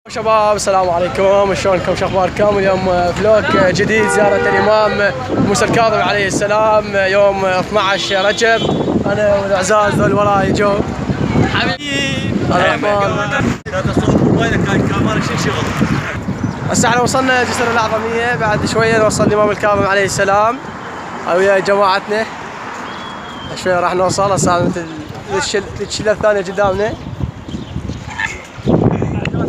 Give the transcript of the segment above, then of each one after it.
شباب السلام عليكم، شلونكم؟ شو اخباركم؟ اليوم فلوق جديد زيارة الامام موسى الكاظم عليه السلام يوم 12 رجب. انا والاعزاز ذول وراي جو حبيبي هسه احنا وصلنا جسر الاعظمية، بعد شوية نوصل الامام الكاظم عليه السلام ويا جماعتنا. شوية راح نوصل. هسه الشلة الثانية قدامنا.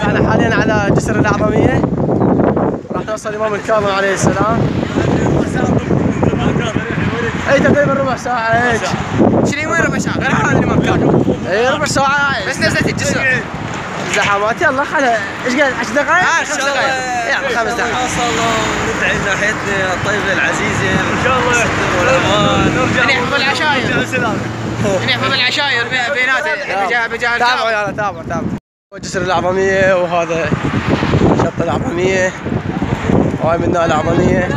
احنا حاليا على جسر الاعظمية، راح نوصل الامام الكاظم عليه السلام. اي تقريبا ربع ساعة هيك. شنو وين ربع ساعة؟ غير هذا الامام الكاظم. اي ربع ساعة بس نزلت الجسر. زحمات. يلا خلها ايش قال 10 دقائق؟ 5 دقائق. يلا 5 دقائق. نوصل ندعي لناحيتنا الطيبة العزيزة ان شاء الله والامان. نحفظ العشاير. نحفظ العشاير بينات بجاه تابعوا يلا تابعوا. جسر الاعظمية وهذا شط الاعظمية وهاي منا الاعظمية.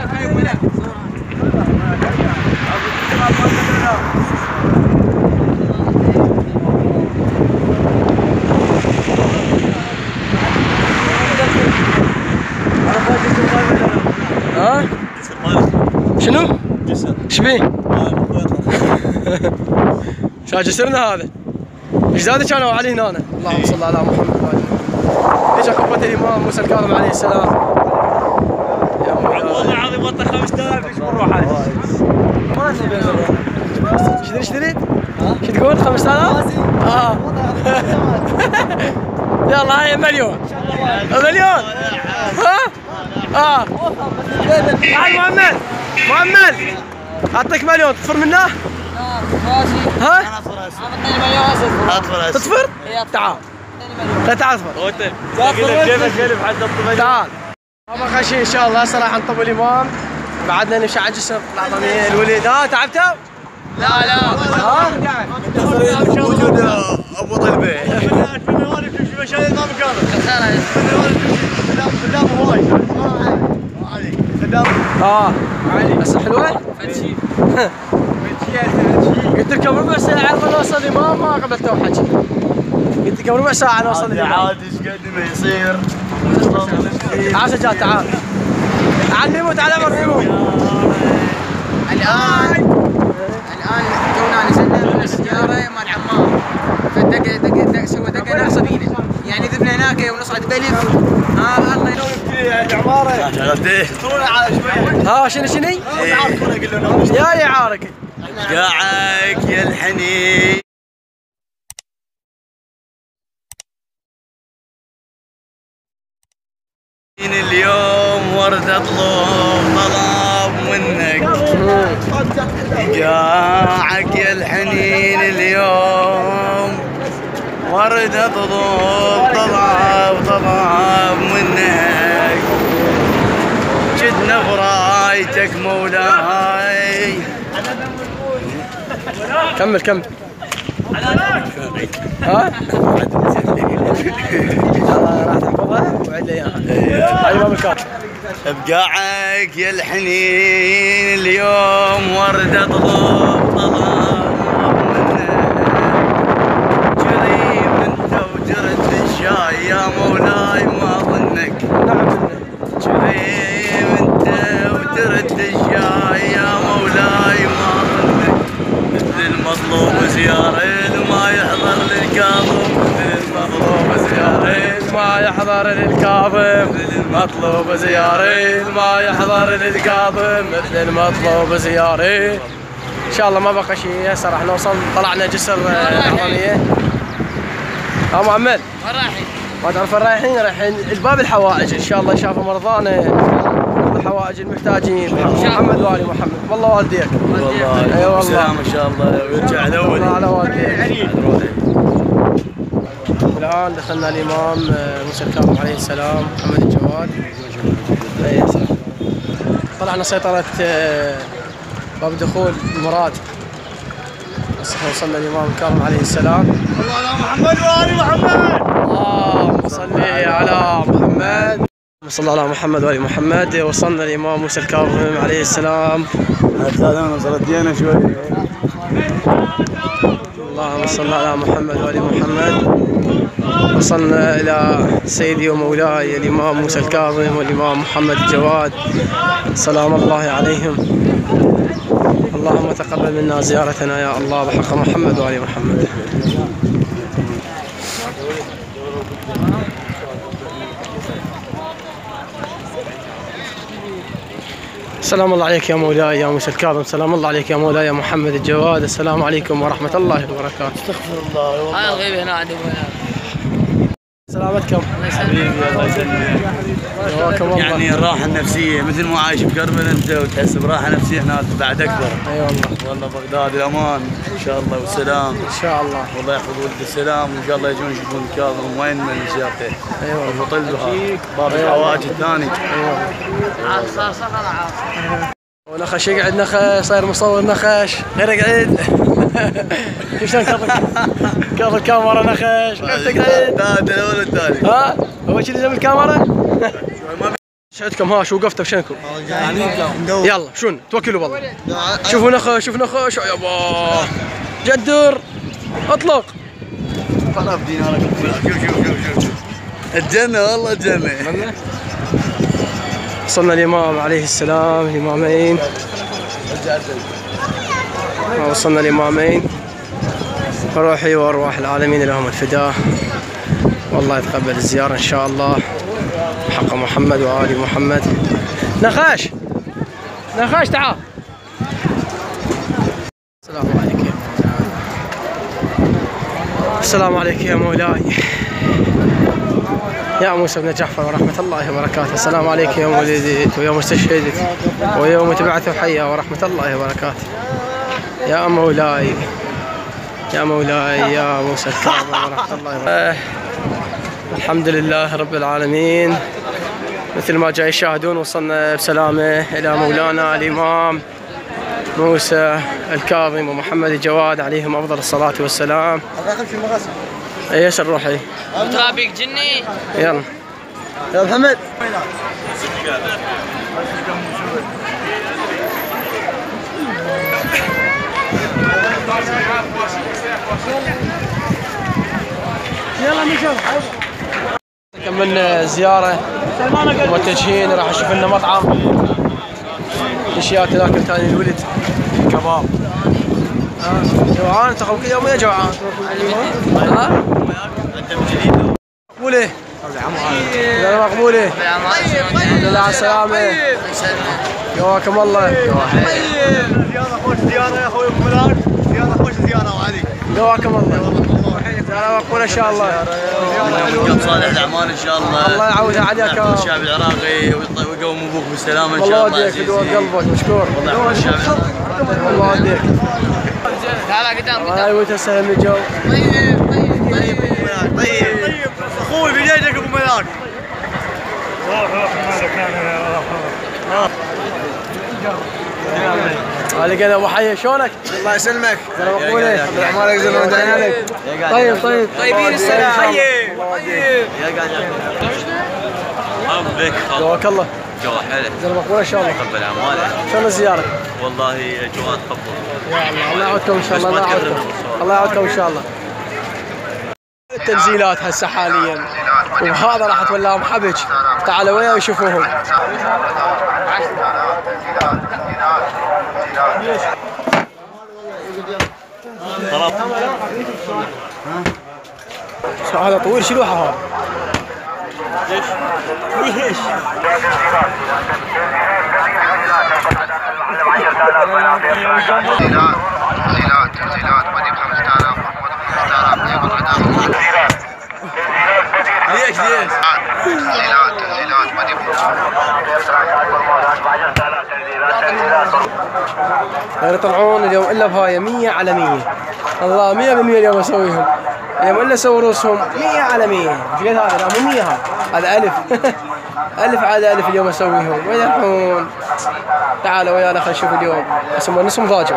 ها؟ شنو؟ جسر ايش بيه؟ شو جسرنا هذا؟ اجدادي كانوا عليه هنا. اللهم صل على محمد وعلى اجا قبة الامام موسى الكاظم عليه السلام. والله العظيم وطى 5000 ايش بنروح عليه؟ ايش تريد؟ شو تقول 5000؟ يلا هاي مليون. مليون؟ ها؟ تعال مؤمل اعطيك مليون تطفر منه؟ ها؟ تطفر؟ تعال لا تعال اصبر. تعال. ما بقى شيء ان شاء الله. هسه راح نطب الامام، بعدنا نمشي على جسر الاعظمية. الوليد تعبتوا؟ لا ها؟ موجود ابو طلبه. مشان الامام الكاظم. قدامه هواي. هسه حلوه؟ قلت لكم ربع ساعة قبل نوصل الامام ما قبلتوا حكي. قلت لكم ربع ساعة نوصل الامام. عاد ايش قد ما يصير. تعال سجاد تعال. علموا تعال عمر. الان تونا نزلنا من السيارة مال عمار، فدق سوى دقنا صبينا، يعني ذبنا هناك ونصعد بلف. الله ينور يا عماره شغلتيه تونا على شوي. شنو؟ يعاركونا قل لهم يا يعارك قاعك يا الحنين. اليوم ورد اطلب طلب منك. قاعك يا الحنين اليوم ورد اطلب طلب منك. جدنا برايتك مولاي. كمل ها؟ راح تحفظها وعد لي اياها. الامام الكاظم بقاعك يا الحنين اليوم ورد اطلب منك. جريم انت وجرت الشاي يا مولاي ما ظنك. نعم. جريم انت وجرت الشاي يا مولاي ما ظنك. مثل المطلوب زيارين ما يحضر للكاظم. مثل المطلوب زيارين ما يحضر للكاظم. مثل المطلوب زيارين ما يحضر للكاظم. مثل المطلوب زيارين. ان شاء الله ما بقى شيء. هسه راح نوصل. طلعنا جسر الاعظمية. مؤمل وين رايحين؟ ما تعرف رايحين الباب الحوائج. ان شاء الله شافوا مرضانا الحوائج المحتاجين. محمد وآل محمد. والله والديك. والله اي والله سلام ان شاء الله ويرجع الاول على والديك. الان دخلنا الامام موسى الكاظم عليه السلام محمد الجواد. اي صح. طلعنا سيطرة باب دخول المراد. هسه وصلنا الامام الكاظم عليه السلام. الله على محمد وآل محمد. اللهم صل على محمد. صلى الله على محمد وآل محمد. وصلنا الامام موسى الكاظم عليه السلام. هذا وصلت دينا شوي. اللهم صل على محمد وآل محمد. وصلنا إلى سيدي ومولاي الإمام موسى الكاظم والإمام محمد الجواد سلام الله عليهم. اللهم تقبل منا زيارتنا يا الله بحق محمد وآل محمد. السلام الله عليك يا مولاي يا موسى الكاظم، سلام الله عليك يا مولاي يا محمد الجواد، السلام عليكم ورحمة الله وبركاته. استغفر الله. هاي الغيبة هنا عندي سلامتكم حبيبي الله يسلمك. جواكم الله. يعني الراحة النفسية مثل ما عايش بكربلاء انت وتحس براحة نفسية هناك بعد اكثر. اي والله. والله بغداد الامان ان شاء الله والسلام. ان شاء الله. والله يحفظ ولد السلام وان شاء الله يجون يشوفون الكاظم وين من زيارته. اي والله. وطلبها باب الحوائج الثاني. ونخش يقعد نخش صاير مصور نخش غير يقعد. كيف شلون كاظم الكاميرا نخش كيف تقعد؟ لا ده الاول الثاني. ها هو كذي جنب الكاميرا؟ شو عندكم ها شو وقفتوا بشنكم؟ يلا شون توكلوا بالله. شوفوا نخش شوف نخش يابا جدر اطلق. خلاص دينارك شوف الجنة والله الجنة. وصلنا الإمام عليه السلام الإمامين. وصلنا الإمامين روحي وأرواح العالمين لهم الفداء، والله يتقبل الزيارة إن شاء الله بحق محمد وآل محمد. نخاش نخاش تعال. السلام عليك يا مولاي. السلام عليك يا مولاي يا موسى بن جعفر ورحمة الله وبركاته. السلام عليك يوم ولدت ويوم استشهدت ويوم تبعث حيا ورحمة الله وبركاته. يا مولاي يا مولاي يا موسى الكاظم ورحمة الله وبركاته. الحمد لله رب العالمين. مثل ما جاي يشاهدون وصلنا بسلامة إلى مولانا الإمام موسى الكاظم ومحمد الجواد عليهم أفضل الصلاة والسلام. ايش نروحي؟ ترابيك جني. يلا يا محمد. يلا نشوف. كملنا زيارة ومتجهين راح نشوف لنا مطعم اشياء تاكل ثاني الولد كباب. جوعان انت كل يوم يا جوعان. ها؟ مقبولة؟ لا مقبولة. الحمد لله على السلامة. جواكم الله. زيارة خوش زيارة يا اخوي ابو ملاك. زيارة خوش زيارة وعلي. جواكم الله. زيارة مقبولة ان شاء الله. يوم صالح الاعمال ان شاء الله. الله يعودها عليك. يحفظ الشعب العراقي ويقوم ابوك بالسلامة ان شاء الله. الله يوديك بدون قلبك مشكور. الله يحفظ الشعب العراقي. الله يوديك. لا قدام هاي وتسلم الجو. طيب اخوي بجيتك ابو ملاك. لقينا ابو حي شلونك؟ الله يسلمك. زلمه مقبوله. اعمالك زين عليك. طيب طيب طيبين السلام. طيب يا قاعد حبك جواك الله. جو حلو. زلمه مقبوله ان شاء الله. قبل اعمالك. شلون الزياره؟ والله جواد تفضل. يا الله الله يعودكم ان شاء الله. الله يعودكم. الله يعودكم ان شاء الله. التنزيلات هسه حاليا وهذا راح تولاهم حبج. تعالوا وياي وشوفوهم. هذا طويل شلوحه هذا. ليش؟ تنزيلات بدي ب 5000 محمود 5000 ليش؟ تنزيلات بدي غير يطلعون اليوم الا بهاي 100 على 100. الله 100% اليوم اسويهم. اليوم الا اسوي رؤوسهم 100 على 100. ايش قد هذا؟ لا مو 100 هذا الف. الف على الف اليوم اسويهم. وين يروحون؟ تعالوا ويانا خلينا نشوف اليوم. اسمه نص مضاجع.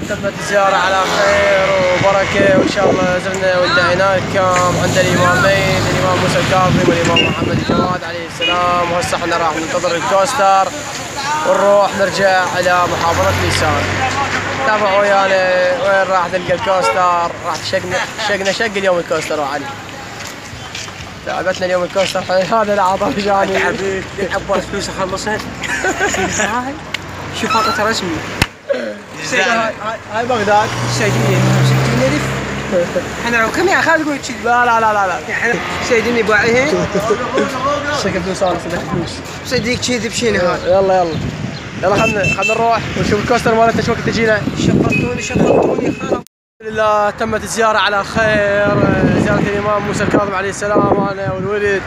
تمت الزيارة على خير وبركة، وإن شاء الله زرنا وانتهيناكم عند الإمامين، الإمام موسى الكاظم والإمام محمد الجواد عليه السلام. وهسه احنا راح ننتظر الكوستر ونروح نرجع إلى محافظة لسان. تابعوا ويانا وين راح نلقى الكوستر، راح شق اليوم الكوستر وعلي. تعبتنا اليوم الكوستر هذا العطاء جاني. عباس فلوسه خلصت. شوف هذا رسمي. هاي بغداد. سجلني ألف. احنا لو كم يا خالد قلت كذي. لا سيدني باعيها. شكل فلوس انا فلوس. صديق كذي بشينا هذا. يلا خلنا نروح ونشوف الكوستر مالته شو وقت تجينا. شفرتوني خلاص. لله تمت الزيارة على خير، زيارة الإمام موسى الكاظم عليه السلام أنا والولد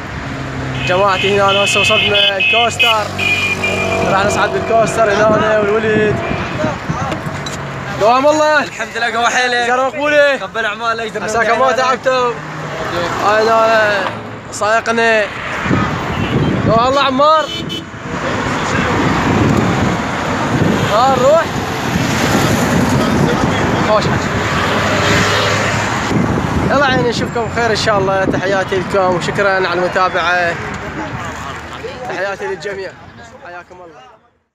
جماعتي هنا. هسه وصلنا الكوستر، راح نصعد بالكوستر هنا أنا والولد. دوام الله. الحمد لله قوى حيلك. زيارة مقبولة. قبل أعمالك. عساكم ما تعبتم. هاي صايقنا. دوام الله عمار. نروح. خوش يلا عيني نشوفكم بخير ان شاء الله. تحياتي لكم وشكرا على المتابعة. تحياتي للجميع، حياكم الله.